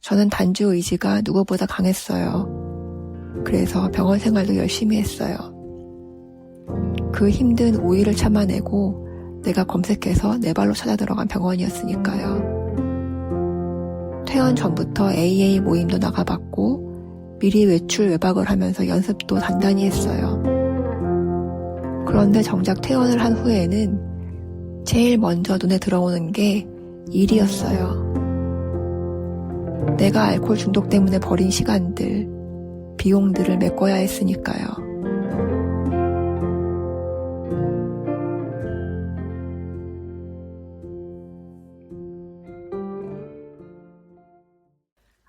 저는 단주 의지가 누구보다 강했어요. 그래서 병원 생활도 열심히 했어요. 그 힘든 우위를 참아내고 내가 검색해서 내 발로 찾아 들어간 병원이었으니까요. 퇴원 전부터 AA 모임도 나가봤고 미리 외출 외박을 하면서 연습도 단단히 했어요. 그런데 정작 퇴원을 한 후에는 제일 먼저 눈에 들어오는 게 일이었어요. 내가 알코올 중독 때문에 버린 시간들, 비용들을 메꿔야 했으니까요.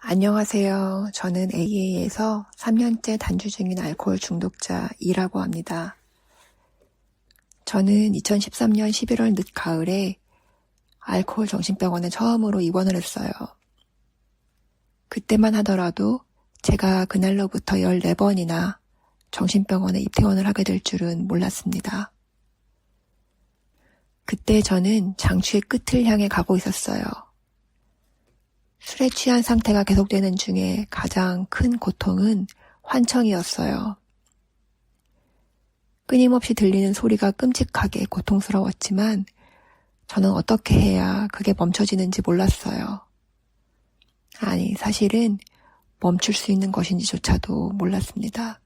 안녕하세요. 저는 AA에서 3년째 단주 중인 알코올 중독자 E라고 합니다. 저는 2013년 11월 늦가을에 알코올 정신병원에 처음으로 입원을 했어요. 그때만 하더라도 제가 그날로부터 14번이나 정신병원에 입퇴원을 하게 될 줄은 몰랐습니다. 그때 저는 장추의 끝을 향해 가고 있었어요. 술에 취한 상태가 계속되는 중에 가장 큰 고통은 환청이었어요. 끊임없이 들리는 소리가 끔찍하게 고통스러웠지만 저는 어떻게 해야 그게 멈춰지는지 몰랐어요. 아니, 사실은 멈출 수 있는 것인지조차도 몰랐습니다.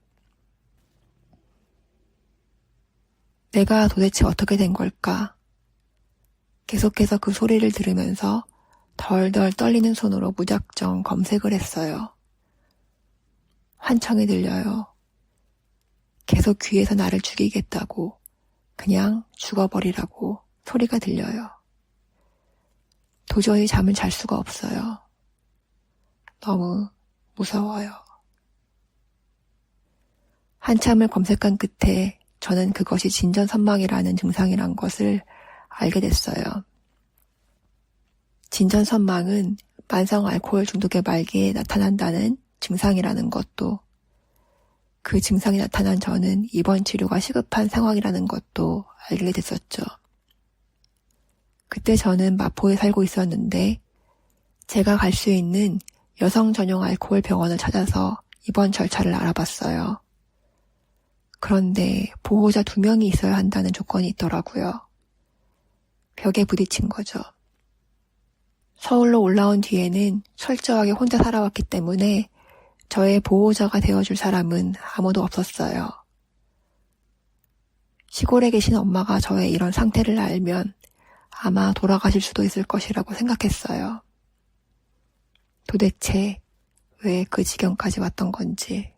내가 도대체 어떻게 된 걸까? 계속해서 그 소리를 들으면서 덜덜 떨리는 손으로 무작정 검색을 했어요. 환청이 들려요. 계속 귀에서 나를 죽이겠다고, 그냥 죽어버리라고 소리가 들려요. 도저히 잠을 잘 수가 없어요. 너무 무서워요. 한참을 검색한 끝에 저는 그것이 진전선망이라는 증상이란 것을 알게 됐어요. 진전선망은 만성 알코올 중독의 말기에 나타난다는 증상이라는 것도, 그 증상이 나타난 저는 입원 치료가 시급한 상황이라는 것도 알게 됐었죠. 그때 저는 마포에 살고 있었는데 제가 갈 수 있는 여성 전용 알코올 병원을 찾아서 입원 절차를 알아봤어요. 그런데 보호자 2명이 있어야 한다는 조건이 있더라고요. 벽에 부딪힌 거죠. 서울로 올라온 뒤에는 철저하게 혼자 살아왔기 때문에 저의 보호자가 되어줄 사람은 아무도 없었어요. 시골에 계신 엄마가 저의 이런 상태를 알면 아마 돌아가실 수도 있을 것이라고 생각했어요. 도대체 왜 그 지경까지 왔던 건지.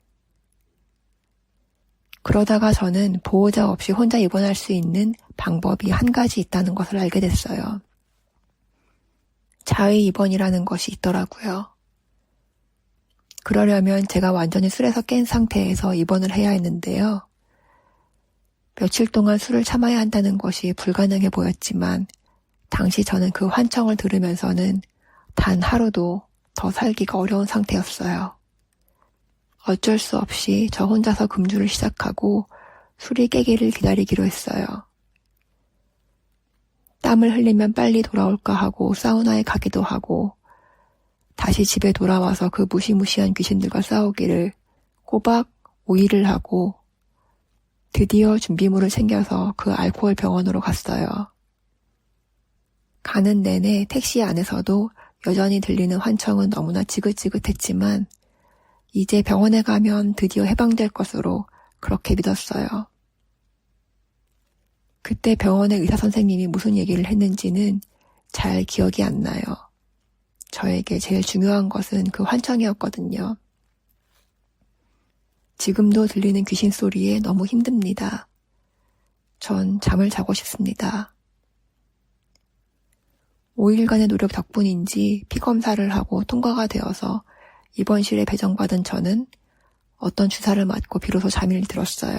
그러다가 저는 보호자 없이 혼자 입원할 수 있는 방법이 한 가지 있다는 것을 알게 됐어요. 자의 입원이라는 것이 있더라고요. 그러려면 제가 완전히 술에서 깬 상태에서 입원을 해야 했는데요. 며칠 동안 술을 참아야 한다는 것이 불가능해 보였지만 당시 저는 그 환청을 들으면서는 단 하루도 더 살기가 어려운 상태였어요. 어쩔 수 없이 저 혼자서 금주를 시작하고 술이 깨기를 기다리기로 했어요. 땀을 흘리면 빨리 돌아올까 하고 사우나에 가기도 하고 다시 집에 돌아와서 그 무시무시한 귀신들과 싸우기를 꼬박 5일을 하고 드디어 준비물을 챙겨서 그 알코올 병원으로 갔어요. 가는 내내 택시 안에서도 여전히 들리는 환청은 너무나 지긋지긋했지만 이제 병원에 가면 드디어 해방될 것으로 그렇게 믿었어요. 그때 병원의 의사 선생님이 무슨 얘기를 했는지는 잘 기억이 안 나요. 저에게 제일 중요한 것은 그 환청이었거든요. 지금도 들리는 귀신 소리에 너무 힘듭니다. 전 잠을 자고 싶습니다. 5일간의 노력 덕분인지 피검사를 하고 통과가 되어서 입원실에 배정받은 저는 어떤 주사를 맞고 비로소 잠이 들었어요.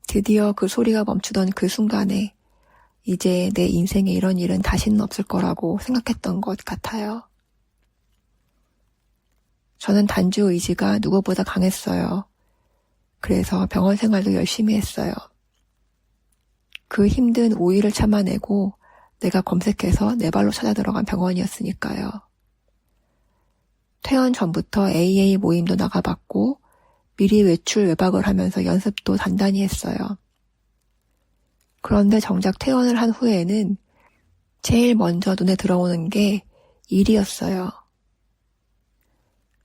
드디어 그 소리가 멈추던 그 순간에 이제 내 인생에 이런 일은 다시는 없을 거라고 생각했던 것 같아요. 저는 단주 의지가 누구보다 강했어요. 그래서 병원 생활도 열심히 했어요. 그 힘든 5일을 참아내고 내가 검색해서 내 발로 찾아 들어간 병원이었으니까요. 퇴원 전부터 AA 모임도 나가봤고 미리 외출 외박을 하면서 연습도 단단히 했어요. 그런데 정작 퇴원을 한 후에는 제일 먼저 눈에 들어오는 게 일이었어요.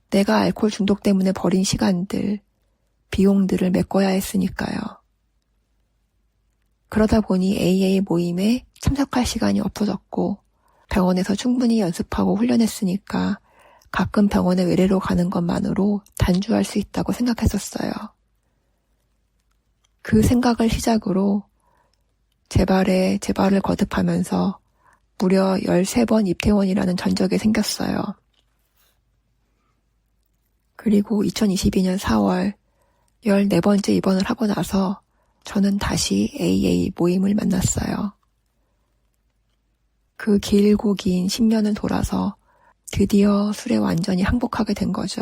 내가 알코올 중독 때문에 버린 시간들, 비용들을 메꿔야 했으니까요. 그러다 보니 AA 모임에 참석할 시간이 없어졌고 병원에서 충분히 연습하고 훈련했으니까 가끔 병원에 외래로 가는 것만으로 단주할 수 있다고 생각했었어요. 그 생각을 시작으로 제 발을 거듭하면서 무려 13번 입퇴원이라는 전적이 생겼어요. 그리고 2022년 4월 14번째 입원을 하고 나서 저는 다시 AA 모임을 만났어요. 그 길고 긴 10년을 돌아서 드디어 술에 완전히 항복하게 된 거죠.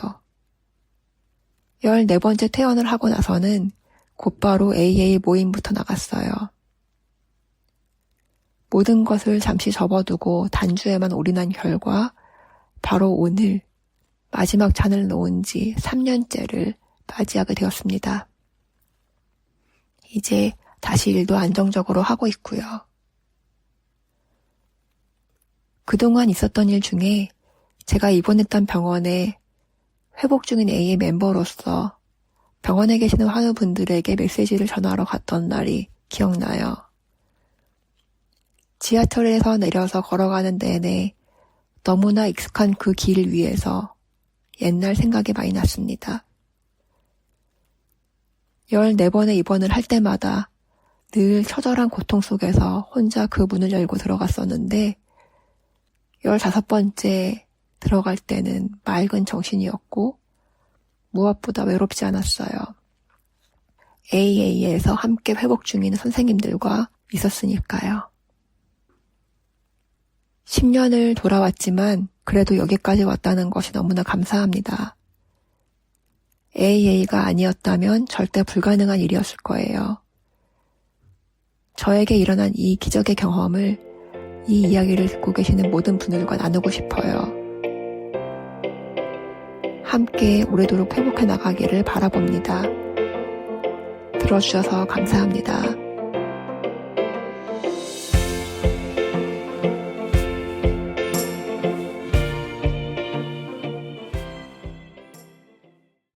14번째 퇴원을 하고 나서는 곧바로 AA 모임부터 나갔어요. 모든 것을 잠시 접어두고 단주에만 올인한 결과 바로 오늘 마지막 잔을 놓은 지 3년째를 맞이하게 되었습니다. 이제 다시 일도 안정적으로 하고 있고요. 그동안 있었던 일 중에 제가 입원했던 병원에 회복 중인 AA 멤버로서 병원에 계시는 환우분들에게 메시지를 전하러 갔던 날이 기억나요. 지하철에서 내려서 걸어가는 내내 너무나 익숙한 그 길 위에서 옛날 생각이 많이 났습니다. 14번의 입원을 할 때마다 늘 처절한 고통 속에서 혼자 그 문을 열고 들어갔었는데 15번째 들어갈 때는 맑은 정신이었고 무엇보다 외롭지 않았어요. AA에서 함께 회복 중인 선생님들과 있었으니까요. 10년을 돌아왔지만 그래도 여기까지 왔다는 것이 너무나 감사합니다. AA가 아니었다면 절대 불가능한 일이었을 거예요. 저에게 일어난 이 기적의 경험을 이 이야기를 듣고 계시는 모든 분들과 나누고 싶어요. 함께 오래도록 회복해 나가기를 바라봅니다. 들어주셔서 감사합니다.